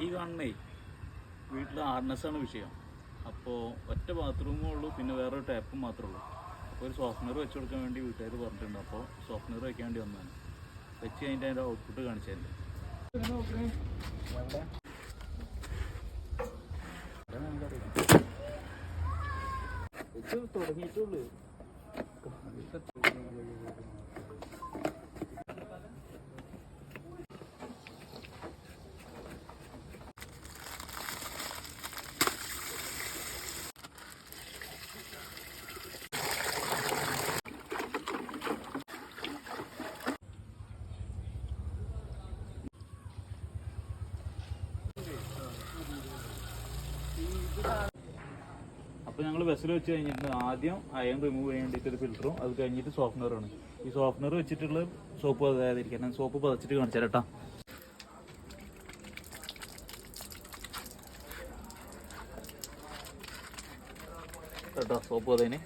ഈ കാണണേ വീട്ടിൽ ഹാർനെസ്സാണ് വിഷയം. അപ്പോൾ ഒറ്റ ബാത്റൂമേ ഉള്ളൂ, പിന്നെ വേറൊരു ടാപ്പും മാത്രമേ ഉള്ളൂ. അപ്പോൾ ഒരു സോഫ്റ്റ്വെയർ വെച്ച് കൊടുക്കാൻ വേണ്ടി വീട്ടുകാർ പറഞ്ഞിട്ടുണ്ട്. അപ്പോൾ സോഫ്റ്റ്വെയർ വയ്ക്കാൻ വേണ്ടി വന്നതാണ്. വെച്ച് കഴിഞ്ഞിട്ട് അതിൻ്റെ ഔട്ട്പുട്ട് കാണിച്ചായിരുന്നു. തുടങ്ങിയിട്ടുള്ളൂ. അപ്പോൾ ഞങ്ങൾ വെസൽ വെച്ച് കഴിഞ്ഞിട്ട് ആദ്യം അയൺ റിമൂവ് ചെയ്യാൻ വേണ്ടിയിട്ട് ഒരു ഫിൽറ്ററും, അത് കഴിഞ്ഞിട്ട് സോഫ്റ്റ്വെയറാണ്. ഈ സോഫ്റ്റ്വെയർ വെച്ചിട്ടുള്ള സോപ്പ് പതാതിരിക്കാൻ ഞാൻ സോപ്പ് പതച്ചിട്ട് കാണിച്ചു തരാം കേട്ടോ. സോപ്പ് പതേന്